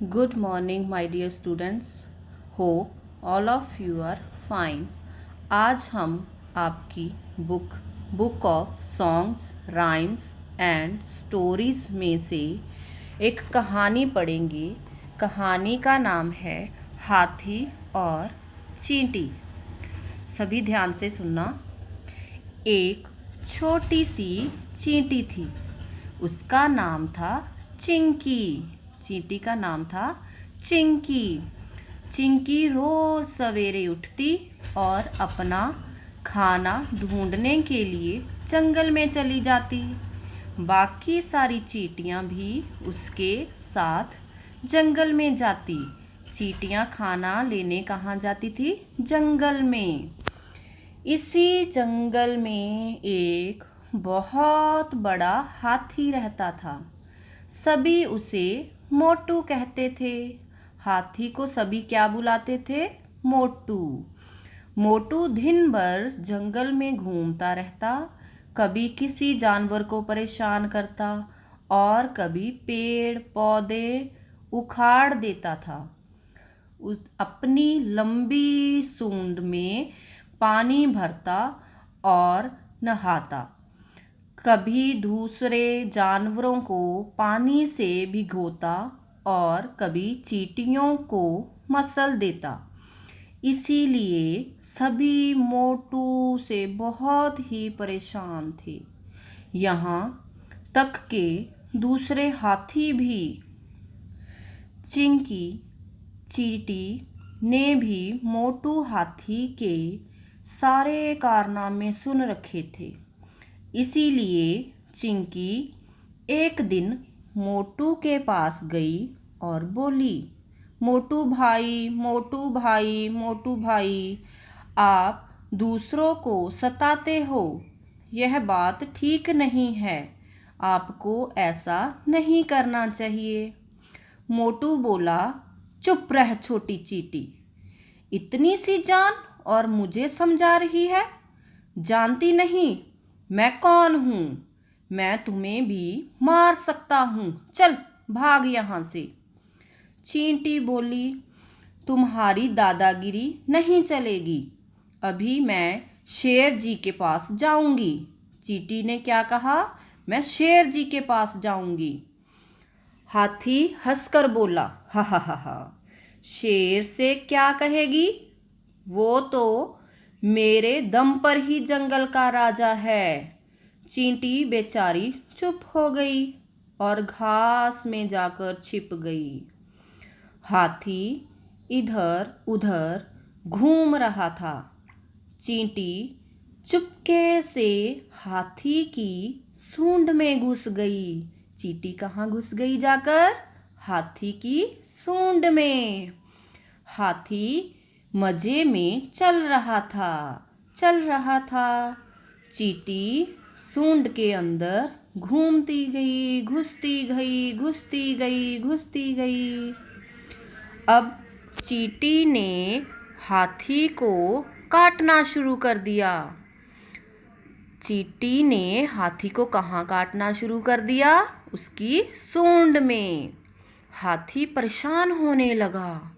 Good morning, my dear students. Hope all of you are fine. आज हम आपकी book of songs rhymes and stories में से एक कहानी पढ़ेंगे। कहानी का नाम है हाथी और चींटी। सभी ध्यान से सुनना। एक छोटी सी चींटी थी। उसका नाम था चिंकी। चींटी का नाम था चिंकी। चिंकी रोज सवेरे उठती और अपना खाना ढूंढने के लिए जंगल में चली जाती। बाकी सारी चींटियां भी उसके साथ जंगल में जाती। चींटियां खाना लेने कहाँ जाती थी? जंगल में। इसी जंगल में एक बहुत बड़ा हाथी रहता था। सभी उसे मोटू कहते थे। हाथी को सभी क्या बुलाते थे? मोटू। मोटू दिन भर जंगल में घूमता रहता। कभी किसी जानवर को परेशान करता और कभी पेड़ पौधे उखाड़ देता था। अपनी लंबी सूंड में पानी भरता और नहाता। कभी दूसरे जानवरों को पानी से भिगोता और कभी चींटियों को मसल देता। इसीलिए सभी मोटू से बहुत ही परेशान थे। यहाँ तक के दूसरे हाथी भी। चिंकी चींटी ने भी मोटू हाथी के सारे कारनामे सुन रखे थे। इसीलिए चिंकी एक दिन मोटू के पास गई और बोली, मोटू भाई, मोटू भाई, मोटू भाई, आप दूसरों को सताते हो। यह बात ठीक नहीं है। आपको ऐसा नहीं करना चाहिए। मोटू बोला, चुप रह छोटी चींटी। इतनी सी जान और मुझे समझा रही है? जानती नहीं मैं कौन हूँ? मैं तुम्हें भी मार सकता हूँ। चल भाग यहाँ से। चींटी बोली, तुम्हारी दादागिरी नहीं चलेगी। अभी मैं शेर जी के पास जाऊंगी। चींटी ने क्या कहा? मैं शेर जी के पास जाऊंगी। हाथी हंसकर बोला, हा हा हा हा, शेर से क्या कहेगी? वो तो मेरे दम पर ही जंगल का राजा है। चींटी बेचारी चुप हो गई और घास में जाकर छिप गई। हाथी इधर उधर घूम रहा था। चींटी चुपके से हाथी की सूंड में घुस गई। चींटी कहाँ घुस गई जाकर? हाथी की सूंड में। हाथी मजे में चल रहा था। चींटी सूंड के अंदर घूमती गई, घुसती गई। अब चींटी ने हाथी को काटना शुरू कर दिया। चींटी ने हाथी को कहाँ काटना शुरू कर दिया? उसकी सूंड में। हाथी परेशान होने लगा।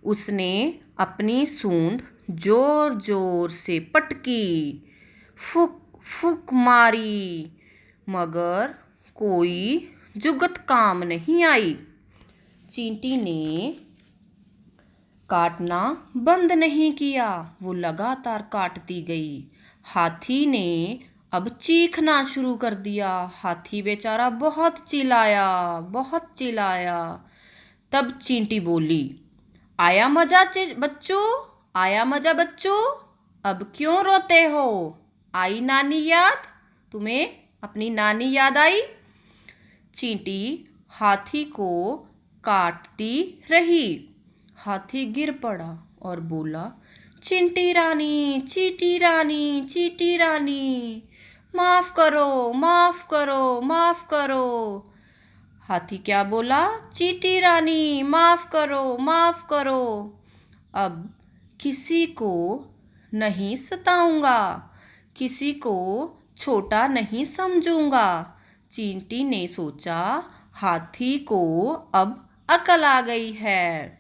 उसने अपनी सूंड जोर जोर से पटकी, फुक फुक मारी, मगर कोई जुगत काम नहीं आई। चींटी ने काटना बंद नहीं किया। वो लगातार काटती गई। हाथी ने अब चीखना शुरू कर दिया। हाथी बेचारा बहुत चिल्लाया। तब चींटी बोली, आया मजा बच्चों, आया मजा बच्चों। अब क्यों रोते हो? आई नानी याद? तुम्हें अपनी नानी याद आई? चींटी हाथी को काटती रही। हाथी गिर पड़ा और बोला, चींटी रानी, चींटी रानी, चींटी रानी, माफ करो, माफ करो, माफ करो। हाथी क्या बोला? चींटी रानी, माफ करो, माफ करो। अब किसी को नहीं सताऊंगा, किसी को छोटा नहीं समझूंगा। चींटी ने सोचा, हाथी को अब अकल आ गई है।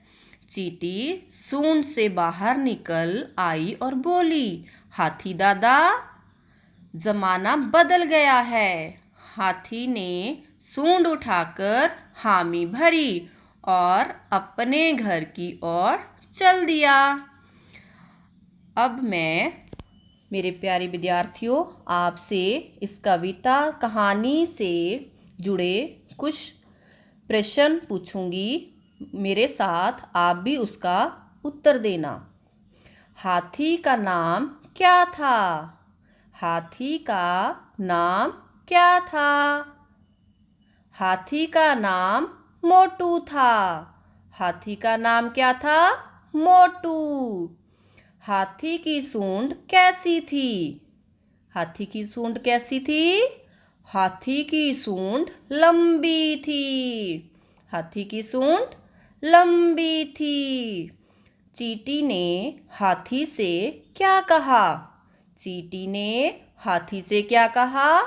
चींटी सूंड से बाहर निकल आई और बोली, हाथी दादा, जमाना बदल गया है। हाथी ने सूंड उठाकर हामी भरी और अपने घर की ओर चल दिया। अब मैं, मेरे प्यारे विद्यार्थियों, आपसे इस कविता कहानी से जुड़े कुछ प्रश्न पूछूंगी। मेरे साथ आप भी उसका उत्तर देना। हाथी का नाम क्या था? हाथी का नाम क्या था? हाथी का नाम मोटू था। हाथी का नाम क्या था? मोटू। हाथी की सूंड कैसी थी? हाथी की सूंड कैसी थी? हाथी की सूंड लंबी थी। हाथी की सूंड लंबी थी। चींटी ने हाथी से क्या कहा? चींटी ने हाथी से क्या कहा?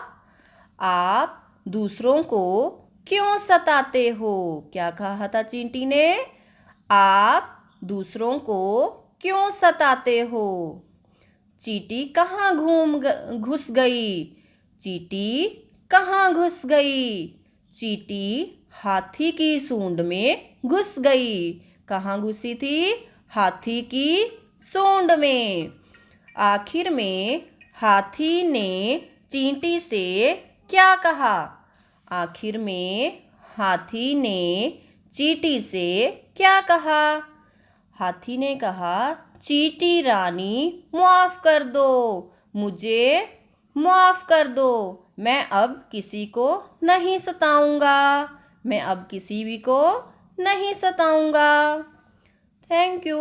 आप दूसरों को क्यों सताते हो? क्या कहा था चींटी ने? आप दूसरों को क्यों सताते हो? चींटी कहाँ घुस गई? चींटी कहाँ घुस गई? चींटी हाथी की सूंड में घुस गई। कहाँ घुसी थी? हाथी की सूंड में। आखिर में हाथी ने चींटी से क्या कहा? आखिर में हाथी ने चींटी से क्या कहा? हाथी ने कहा, चींटी रानी, माफ़ कर दो, मुझे माफ़ कर दो। मैं अब किसी को नहीं सताऊंगा। मैं अब किसी भी को नहीं सताऊंगा। Thank you.